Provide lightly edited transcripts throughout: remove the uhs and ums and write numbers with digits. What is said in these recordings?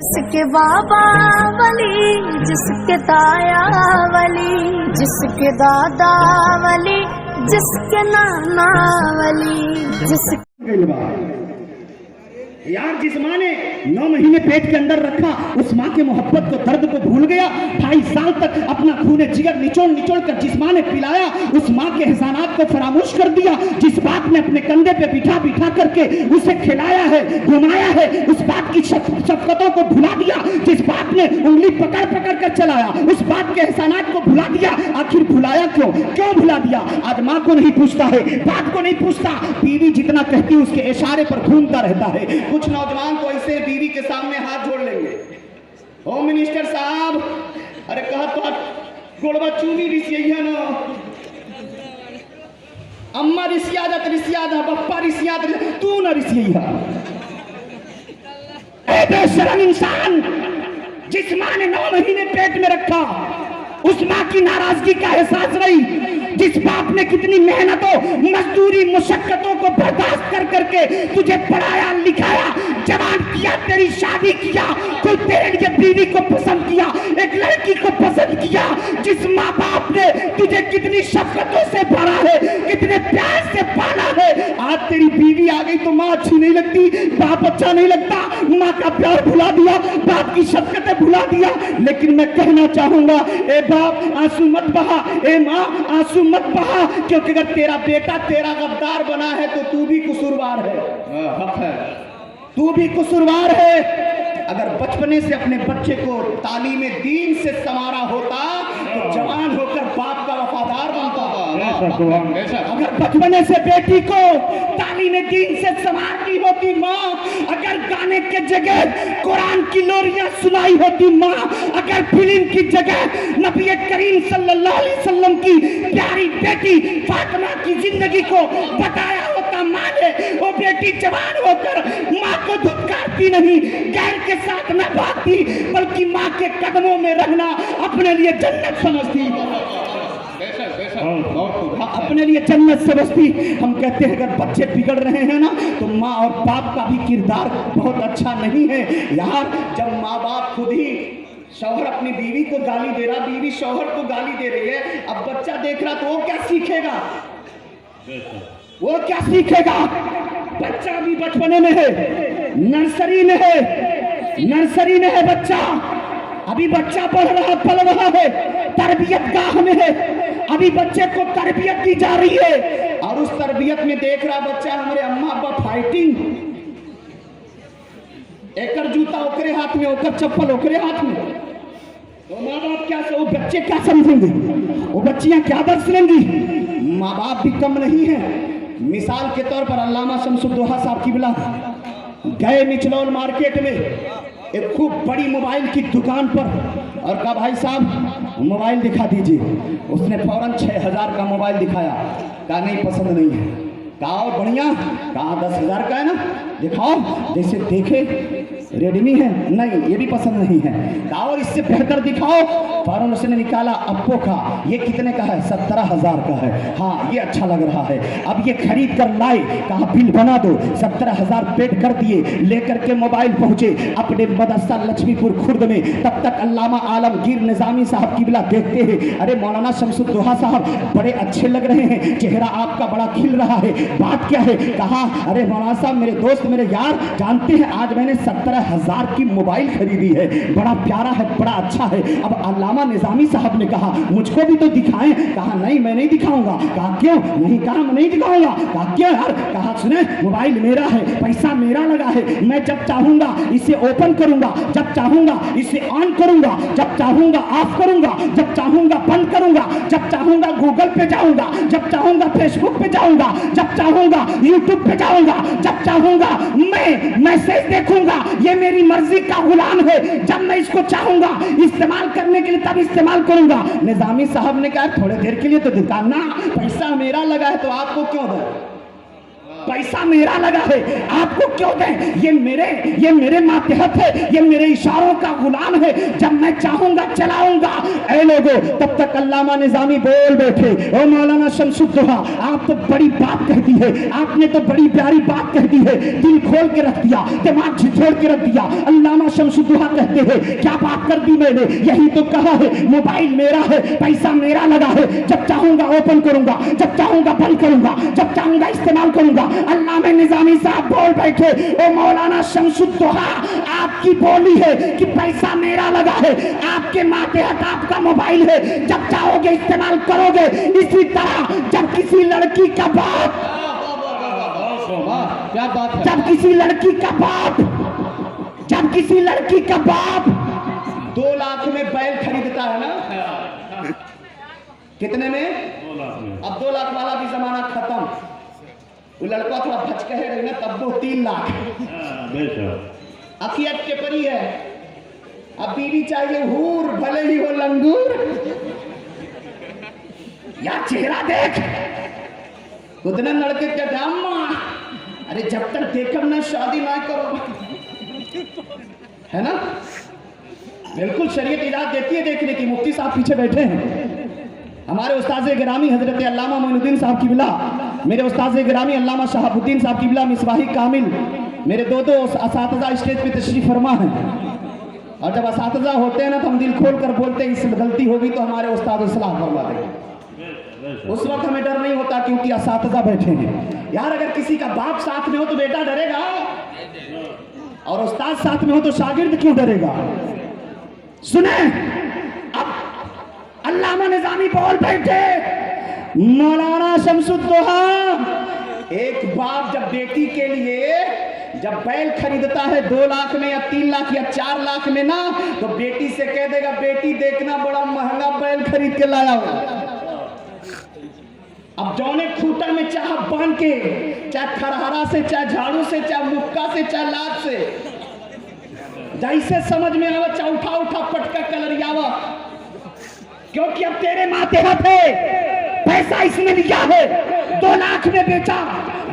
जिसके बाबा वली, जिसके ताया वली, जिसके दादा वली, जिसके नाना वली, यार जिस माँ ने 9 महीने पेट के अंदर रखा, उस माँ के मोहब्बत को, दर्द को भूल गया। 2.5 साल तक अपना खूने जिगर निचोड़ निचोड़ कर जिस माँ ने पिलाया, उस माँ के एहसानात को फरामोश कर दिया। जिस बाप ने अपने कंधे पे बिठा बिठा करके उसे खिलाया है, घुमाया है, उस बाप की शफकतों को भुला दिया। जिस बाप ने उंगली पकड़ पकड़ कर चलाया, उस बाप के एहसानात को भुला दिया। आखिर भुलाया क्यों, क्यों भुला दिया? आज माँ को नहीं पूछता है, बाप को नहीं पूछता, बीवी जितना कहती है उसके इशारे पर घूमता रहता है। कुछ नौजवान तो ऐसे बीवी के सामने हाथ जोड़ लेंगे, होम मिनिस्टर साहब, अरे कहा तो गोड़वा चूमी रिसिया ना, अम्मा रिसियादा रिसियादा, बप्पा रिसियादा, तू ना रिसिया। ए बेशरम इंसान, जिस माँ ने 9 महीने पेट में रखा, उस माँ की नाराजगी का एहसास नहीं। जिस बाप ने कितनी मेहनतों, मजदूरी, मुशक्कतों को बर्दाश्त कर करके तुझे पढ़ाया लिखाया, जवान किया, तेरी शादी किया, कोई तेरे लिए बीवी को पसंद किया, एक लड़की को पसंद किया। जिस माँ बाप ने तुझे कितनी शफकतों से भरा है, कितने प्यार से पाला है, आज तेरी बीवी आ गई तो माँ अच्छी नहीं लगती, बाप अच्छा नहीं लगता, माँ का प्यार भुला दिया, बाप की शफकतें भुला दिया। लेकिन मैं कहना चाहूंगा, ए बाप आंसू मत बहा, ए माँ आंसू मत बहा, क्योंकि अगर तेरा बेटा तेरा गद्दार बना है तो तू भी कसूरवार है, तू भी कसूरवार है। अगर बचपने से अपने बच्चे को तालीम दीन से संवारा होता तो जवान होकर बाप का वफादार बनता। अगर बचपने से बेटी को तालीम दीन से संवारती होती माँ, अगर गाने के जगह कुरान की लोरियां सुनाई होती माँ, अगर फिल्म की जगह नबी करीम सल्लल्लाहु अलैहि वसल्लम की प्यारी बेटी फातिमा की जिंदगी को बताया होता माँ ने, वो बेटी जवान होकर माँ को धुतकारती नहीं, गैर के साथ न भागती, बल्कि माँ के कदमों में रहना अपने लिए जन्नत समझती, अपने लिए जन्नत समझती। हम कहते हैं अगर बच्चे बिगड़ रहे हैं ना, तो माँ और बाप का भी किरदार बहुत अच्छा नहीं है यार। जब माँ बाप खुद ही, शौहर अपनी बीवी को गाली दे रहा, बीवी शौहर को गाली दे रही है, अब बच्चा देख रहा तो वो क्या सीखेगा, वो क्या सीखेगा? बच्चा भी बचपने में है, नर्सरी में है, नर्सरी में है बच्चा, अभी बच्चा पढ़ रहा, पल रहा है, तरबियत गाह में है, अभी बच्चे को तरबियत दी जा रही है, और उस तरबियत में देख रहा बच्चा हमारे अम्मा अब्बा फाइटिंग, एकर जूता ओकरे हाथ में, ओकर चप्पल ओकरे हाथ में, तो माँ बाप क्या, वो बच्चे क्या समझेंगे, वो बच्चियां क्या दर्श लेंगी? माँ बाप भी कम नहीं है। मिसाल के तौर पर अल्लामा शमसुद्दोहा साहब किबला गए निचलौल मार्केट में एक खूब बड़ी मोबाइल की दुकान पर, और कहा भाई साहब मोबाइल दिखा दीजिए। उसने फौरन 6000 का मोबाइल दिखाया, कहा नहीं पसंद नहीं है। कहा और बढ़िया, कहा 10,000 का है ना, दिखाओ। जैसे देखे रेडमी है, नहीं ये भी पसंद नहीं है। कहा और इससे बेहतर दिखाओ। फौरन उसने निकाला अप्पो का, ये कितने का है? 17,000 का है। हाँ ये अच्छा लग रहा है, अब ये खरीद कर लाए। कहा बिल बना दो। 17,000 पेड कर दिए, लेकर के मोबाइल पहुंचे अपने मदरसा लक्ष्मीपुर खुर्द में। तब तक अल्लामा आलमगीर निजामी साहब किबला देखते हैं, अरे मौलाना शमसुद्दोहा साहब बड़े अच्छे लग रहे हैं, चेहरा आपका बड़ा खिल रहा है, बात क्या है? कहा अरे मौलाना साहब मेरे दोस्त मेरे यार जानते हैं आज मैंने 17,000 की मोबाइल खरीदी है, बड़ा प्यारा है, बड़ा अच्छा है। अब अल्लामा निजामी साहब ने कहा मुझको भी तो दिखाएं। कहा नहीं मैं नहीं दिखाऊंगा। कहा क्यों नहीं? कहा मैं नहीं दिखाऊंगा। कहा क्यों यार? कहा सुने मोबाइल मेरा है, पैसा मेरा लगा है, मैं जब चाहूंगा इसे ओपन करूंगा, जब चाहूंगा इसे ऑन करूंगा, जब चाहूंगा ऑफ करूंगा, जब चाहूंगा बंद करूंगा, जब चाहूंगा गूगल पे जाऊंगा, जब चाहूंगा फेसबुक पे जाऊंगा, जब चाहूंगा यूट्यूब पे जाऊंगा, जब चाहूंगा मैं मैसेज देखूंगा। ये मेरी मर्जी का गुलाम है, जब मैं इसको चाहूंगा इस्तेमाल करने के लिए तब इस्तेमाल करूंगा। निजामी साहब ने कहा थोड़ी देर के लिए तो दुकान ना, पैसा मेरा लगा है तो आपको क्यों दे? पैसा मेरा लगा है, आपको क्यों दें? ये मेरे मातहत है, ये मेरे इशारों का गुलाम है, जब मैं चाहूंगा चलाऊंगा। ऐ लोगों, तब तक अल्लामा निजामी बोल बैठे, ओ मौलाना शमसुद्दोहा, आप तो बड़ी बात कह दी है, आपने तो बड़ी प्यारी बात कह दी है, दिल खोल के रख दिया, दिमाग झिझोड़ के रख दिया। अल्लामा शमसुद्दोहा कहते हैं, क्या बात कर दी मैंने? यही तो कहा है, मोबाइल मेरा है, पैसा मेरा लगा है, जब चाहूंगा ओपन करूंगा, जब चाहूंगा बंद करूंगा, जब चाहूंगा इस्तेमाल करूंगा। अल्लामा निजामी साहब बोल बैठे, ओ मौलाना शमसुद्दोहा, आपकी बोली है कि पैसा मेरा लगा है, आपके मातहत आपका मोबाइल है, जब चाहोगे इस्तेमाल करोगे। इसी तरह जब किसी लड़की का बाप, क्या बात है? जब किसी लड़की का बाप 2 लाख में बैल खरीदता है ना, कितने में? 2 लाख में। अब 2 लाख वाला भी जमाना खत्म, वो लड़का थोड़ा भचकहे रही ना, तब वो 3 लाख अखियत के परी है। अब बीवी चाहिए हूर, भले ही हो लंगूर। या चेहरा देख, उतने लड़के के अम्मा, अरे जब तक देखम ना शादी ना करो, है ना? बिल्कुल शरीयत इजाजत देती है देखने की। मुफ्ती साहब पीछे बैठे हैं, हमारे उस्ताद गिरामी हजरत अल्लामा मोइनुद्दीन साहब किबला, मेरे उस्ताद गिरामी अल्लामा शहाबुद्दीन साहब किबला मिसबाही कामिल, मेरे दो असातिज़ा स्टेज पे तशरीफ फरमा है। और जब असातिज़ा होते हैं ना तो हम दिल खोल कर बोलते हैं, इस गलती होगी तो हमारे उस्ताद सलाह फरमा देंगे। उस वक्त हमें डर नहीं होता क्योंकि असातिज़ा बैठे हैं। यार अगर किसी का बाप साथ में हो तो बेटा डरेगा, और उस्ताद साथ में हो तो शागिर्द क्यों डरेगा? सुने, अब अल्लामा निजामी बोल बैठे, मौलाना शमसुद्दोहा, एक बाप जब बेटी के लिए जब बैल खरीदता है 2 लाख में या 3 लाख या 4 लाख में ना, तो बेटी से कह देगा, बेटी देखना बड़ा महंगा बैल खरीद के लाया हो। अब जौने खूटा में चाह बांध के, चाहे खरहरा से, चाहे झाड़ू से, चाहे मुक्का से, चाहे लात से, जैसे समझ में आवा, चाहे उठा उठा पटका कलरियावा, क्योंकि अब तेरे मातहत है, पैसा इसने लिया है। 2 लाख में बेचा,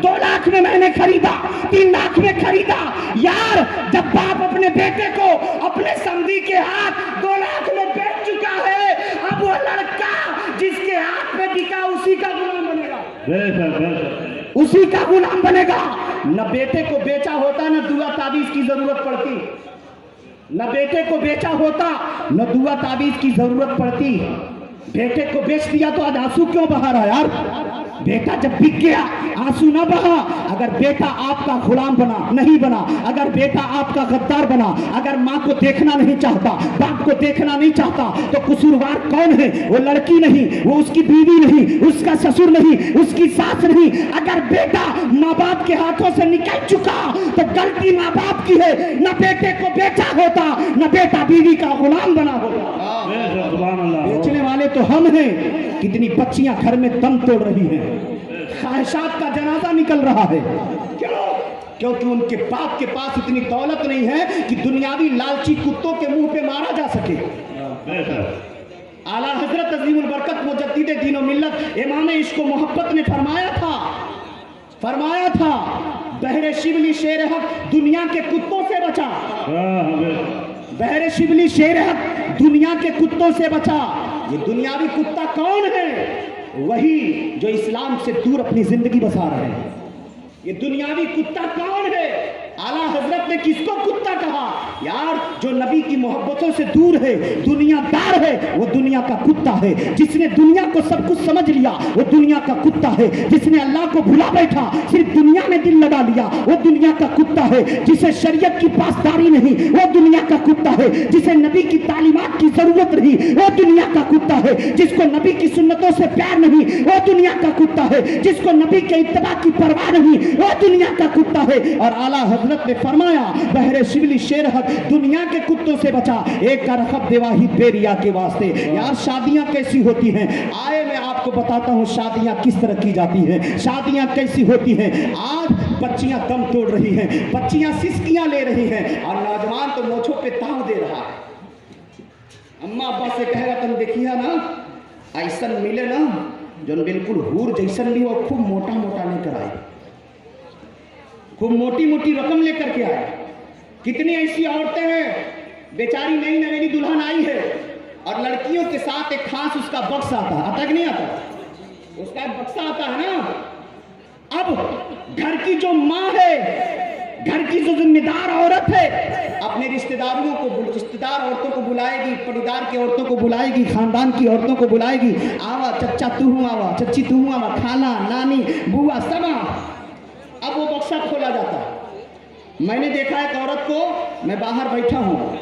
2 लाख में मैंने खरीदा, 3 लाख में खरीदा। यार जब बाप अपने बेटे को अपने समधी के हाथ 2 लाख में बेच चुका है, अब वो लड़का जिसके हाथ में बिका उसी का गुलाम बनेगा, उसी का गुलाम बनेगा। न बेटे को बेचा होता न दुआ ताबीज की जरूरत पड़ती, न बेटे को बेचा होता न दुआ ताबीज की जरूरत पड़ती। बेटे को बेच दिया तो आज आंसू क्यों बहा रहा यार? बेटा जब बिक गया आंसू ना बहा। अगर बेटा आपका गुलाम बना नहीं बना, अगर बेटा आपका गद्दार बना, अगर माँ को देखना नहीं चाहता, बाप को देखना नहीं चाहता, तो कसूरवार कौन है? वो लड़की नहीं, वो उसकी बीवी नहीं, उसका ससुर नहीं, उसकी सास नहीं। अगर बेटा माँ बाप के हाथों से निकल चुका तो गलती माँ बाप की है। न बेटे को बेचा होता, न बेटा बीवी का गुलाम बना होता। बेचने वाले तो हम हैं। कितनी बच्चियां घर में दम तोड़ रही हैं, ख्वाहिशात का जनाजा निकल रहा है। क्यों? क्योंकि उनके बाप के पास इतनी दौलत नहीं है कि दुनियावी लालची कुत्तों के मुंह पे मारा जा सके। आला हजरत अजीमुल बरकत मुजद्दिद दीन और मिल्लत इमाम इश्क व मोहब्बत ने फरमाया था, बहरे शिबली शेर हक दुनिया के कुत्तों से बचा, बहरे शिबली शेर हक दुनिया के कुत्तों से बचा। ये दुनियावी कुत्ता कौन है? वही जो इस्लाम से दूर अपनी जिंदगी बसा रहे हैं। ये दुनियावी कुत्ता कौन है? आला हजरत ने किसको कुत्ता कहा? यार जो नबी की मोहब्बतों से दूर है, दुनियादार है, वो दुनिया का कुत्ता है। जिसने दुनिया को सब कुछ समझ लिया वो दुनिया का कुत्ता है। जिसने अल्लाह को भुला बैठा, सिर्फ दुनिया में दिल लगा लिया, वो दुनिया का कुत्ता है। जिसे शरीयत की पासदारी नहीं, वो दुनिया का कुत्ता है। जिसे नबी की तालीमात की जरूरत नहीं, वो दुनिया का कुत्ता है। जिसको नबी की सुन्नतों से प्यार नहीं, वो दुनिया का कुत्ता है। जिसको नबी के इत्तबा की परवाह नहीं, वो दुनिया का कुत्ता है। और आला हजरत ने फरमाया, बहरे शिबली शेर हक दुनिया के कुत्तों से बचा, एक का रखब देवाही बेरिया के वास्ते। यार शादियां कैसी होती हैं? आए मैं आपको बताता हूं शादियां किस तरह की जाती हैं, शादियां कैसी होती हैं। आज बच्चियां दम तोड़ रही हैं, बच्चियां सिसकियां ले रही हैं, और नौजवान तो मोछों पे ताव दे रहा है। अम्मा अब्बा से कहेगा तुम देखिए ना, ऐसा मिले ना जो बिल्कुल हूर जैसन भी हो, खूब मोटा मोटा नहीं कराए, खूब मोटी मोटी रकम लेकर के आया। कितनी ऐसी औरतें हैं, बेचारी नई नवेली दुल्हन आई है और लड़कियों के साथ एक खास उसका बक्सा आता कि नहीं आता, उसका एक बक्सा आता है ना। अब घर की जो माँ है, घर की जो जिम्मेदार औरत है, अपने रिश्तेदार औरतों को बुलाएगी, परिवार की औरतों को बुलाएगी, खानदान की औरतों को बुलाएगी। आवा चच्चा तू हूँ, आवा चच्ची तू हूँ, आवा खाला नानी बुआ सब। अब वो बक्सा खोला जाता है। मैंने देखा एक औरत को, मैं बाहर बैठा हूँ,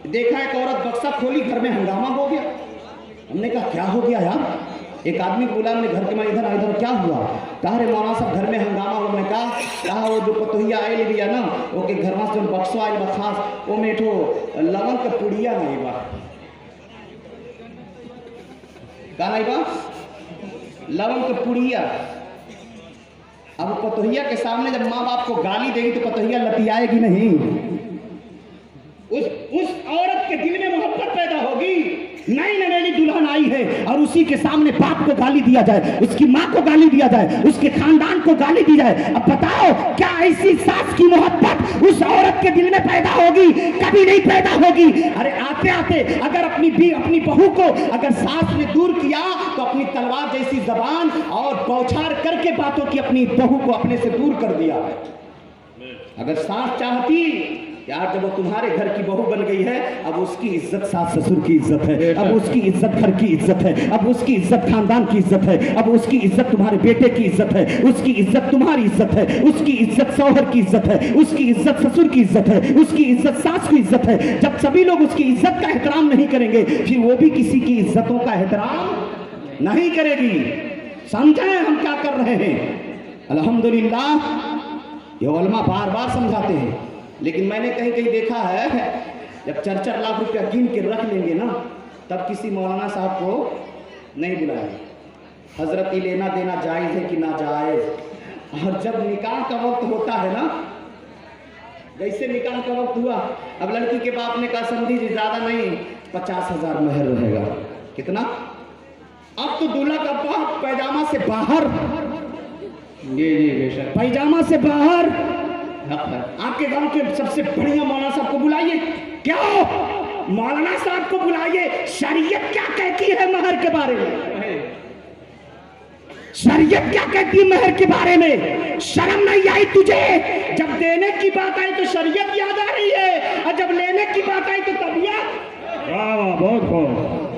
देखा एक औरत बक्सा खोली, घर में हंगामा हो गया। हमने कहा क्या हो गया यार? एक आदमी को बोला हमने घर के, मैं इधर क्या हुआ? कहा रे मौलाना साहब घर में हंगामा हो। मैंने कहा वो जो पतोहिया आए लिया ना, वो के घर में जो बक्सो आए बा खास, वो में ठो लवंग का पुड़िया नहीं बा। कहा नहीं बा लवंग का पुड़िया। अब पतोहिया के सामने जब माँ बाप को गाली देगी तो पतोहिया लतियाएगी नहीं। उस औरत के दिल में मोहब्बत पैदा होगी। नई नवेली दुल्हन आई है और उसी के सामने बाप को गाली दिया जाए, उसकी माँ को गाली दिया जाए, उसके खानदान को गाली दी जाए। अब बताओ क्या ऐसी सास की मोहब्बत उस औरत के दिल में पैदा होगी? कभी नहीं पैदा होगी। अरे आते आते अगर अपनी बहू को अगर सास ने दूर किया तो अपनी तलवार जैसी जबान और बौछार करके बातों की अपनी बहू को अपने से दूर कर दिया। अगर सास चाहती यार जब वो तुम्हारे घर की बहू बन गई है, अब उसकी इज्जत सास ससुर की इज्जत है, अब उसकी इज्जत घर की इज्जत है, अब उसकी इज्जत खानदान की इज्जत है, अब उसकी इज्जत तुम्हारे बेटे की इज्जत है, उसकी इज्जत तुम्हारी इज्जत है, उसकी इज्जत शौहर की इज्जत है, उसकी इज्जत ससुर की इज्जत है, उसकी इज्जत सास की इज्जत है। जब सभी लोग उसकी इज्जत का एहतराम नहीं करेंगे, फिर वो भी किसी की इज्जतों का एहतराम नहीं करेगी। समझें हम क्या कर रहे हैं। अल्हम्दुलिल्लाह ये उलमा बार बार समझाते हैं, लेकिन मैंने कहीं देखा है जब 4-4 लाख रुपया गिन के रख लेंगे ना, तब किसी मौलाना साहब को नहीं बुलाएंगे। हजरती लेना देना जायज़ है कि ना जायज़। और जब निकाह का वक्त होता है ना, जैसे निकाह का वक्त हुआ, अब लड़की के बाप ने कहा समझी जी ज़्यादा नहीं 50,000 महर रहेगा। कितना? अब तो दूल्हा का बाप पैजामा से बाहर, जी बेशक पैजामा से बाहर। आपके गांव के सबसे बढ़िया मौलाना साहब को बुलाइए। क्या मौलाना साहब को बुलाइए, शरीयत क्या कहती है महर के बारे में? शरीयत क्या कहती है महर के बारे में? शर्म नहीं आई तुझे? जब देने की बात आई तो शरीयत याद आ रही है, और जब लेने की बात आई तो तबीयत। बहुत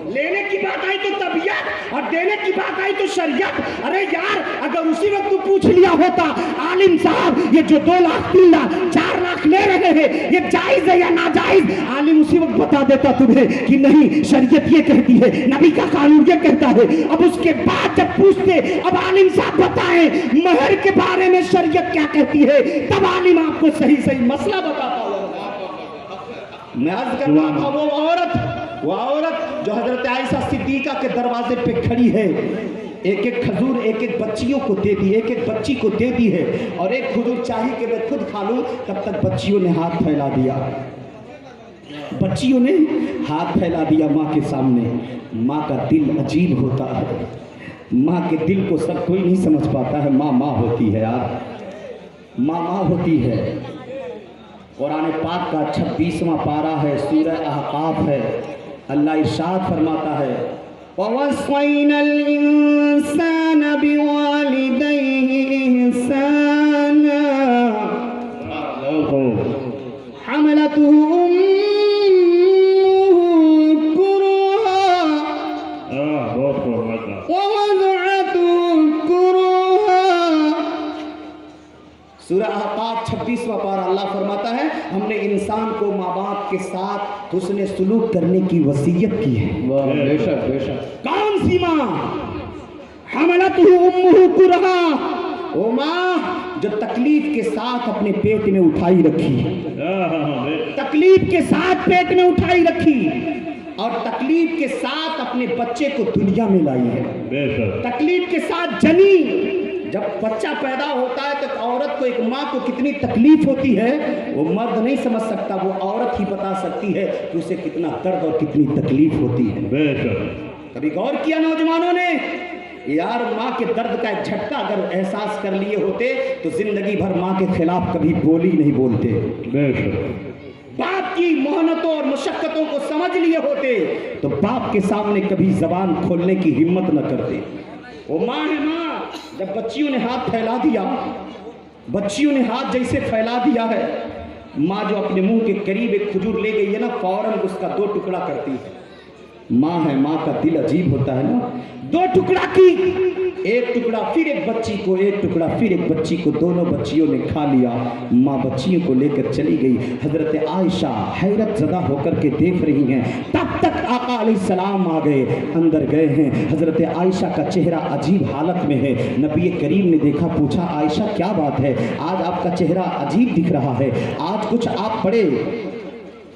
लेने की बात आई तो तबीयत और देने की बात आई तो शरीयत। अरे यार अगर उसी वक्त तू पूछ लिया होता आलिम साहब ये जो 2 लाख 3 लाख 4 लाख ले रहे हैं ये जायज है या नाजायज, आलिम उसी वक्त बता देता तुम्हें कि नहीं शरीयत ये कहती है, नबी का कानून ये कहता है। अब उसके बाद जब पूछते अब आलिम साहब बताएं महर के बारे में शरीयत क्या कहती है, तब आलिम आपको सही सही मसला बताता होगा। मैं अर्ज कर रहा था वो औरत जो हजरत आयशा सिद्दीका के दरवाजे पे खड़ी है, एक एक खजूर एक एक बच्चियों को दे दी, एक एक बच्ची को दे दी है, और एक खजूर चाहिए कि मैं खुद खा लूं, तब तक बच्चियों ने हाथ फैला दिया। बच्चियों ने हाथ फैला दिया माँ के सामने। माँ का दिल अजीब होता है, माँ के दिल को सब कोई नहीं समझ पाता है। माँ माँ होती है यार, माँ माँ होती है। कुरान पाक का 26वां पारा है, सूरह अहकाफ है। अल्लाह इरशाद फरमाता है ववस्वैनल इंसान बिवालिदैहि इहसाना हमलतहु सूरह अहकाफ 26वां पारा अल्लाह फरमाता है हमने इंसान को माँ बाप के साथ हुस्न सुलूक करने की वसीयत की है। बेशक बेशक। कौन सी माँ? हमलतहु उम्मुहु कुरहा, ओ माँ जो तकलीफ के साथ अपने पेट में उठाई रखी, तकलीफ के साथ पेट में उठाई रखी और तकलीफ के साथ अपने बच्चे को दुनिया में लाई है। तकलीफ के साथ जनी जब बच्चा पैदा होता है तो औरत को, एक माँ को कितनी तकलीफ होती है वो मर्द नहीं समझ सकता, वो औरत ही बता सकती है कि उसे कितना दर्द और कितनी तकलीफ होती है। कभी गौर किया नौजवानों ने? यार माँ के दर्द का एक झटका अगर एहसास कर लिए होते तो जिंदगी भर माँ के खिलाफ कभी बोली नहीं बोलते। बाप की मोहनतों और मुशक्कतों को समझ लिए होते तो बाप के सामने कभी जबान खोलने की हिम्मत न करते। वो माँ है माँ। जब बच्चियों ने हाथ फैला दिया, बच्चियों ने हाथ जैसे फैला दिया है, माँ जो अपने मुंह के करीब एक खजूर ले गई है ना, फौरन उसका 2 टुकड़ा करती है। माँ है, माँ का दिल अजीब होता है ना। 2 टुकड़ा की, एक टुकड़ा फिर एक बच्ची को, एक टुकड़ा फिर एक बच्ची को, दोनों बच्चियों ने खा लिया। माँ बच्चियों को लेकर चली गई। हजरत आयशा हैरत ज़दा होकर के देख रही हैं। तब तक आका अलैहिस्सलाम आ गए, अंदर गए हैं। हजरत आयशा का चेहरा अजीब हालत में है। नबी करीम ने देखा, पूछा आयशा क्या बात है, आज आपका चेहरा अजीब दिख रहा है, आज कुछ आप बड़े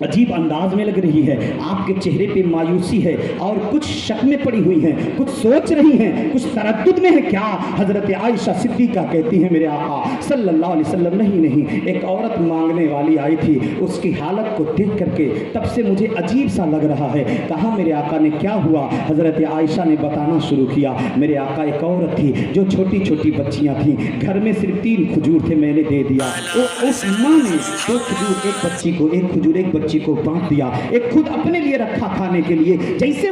अजीब अंदाज में लग रही है, आपके चेहरे पे मायूसी है और कुछ शक में पड़ी हुई हैं, कुछ सोच रही हैं, कुछ तरद्दुद में है क्या? हजरत आयशा सिद्दीका कहती है मेरे आका सल्लल्लाहु अलैहि वसल्लम, नहीं नहीं, एक औरत मांगने वाली आई थी, उसकी हालत को देख करके तब से मुझे अजीब सा लग रहा है। कहा मेरे आका ने क्या हुआ? हजरत आयशा ने बताना शुरू किया, मेरे आका एक औरत थी जो छोटी छोटी बच्चियां थी, घर में सिर्फ 3 खजूर थे, मैंने दे दिया। उस माँ ने 2 खजूर एक बच्ची को, एक खजूर एक बच्ची को बांट दिया, एक खुद अपने लिए रखा खाने के लिए। जैसे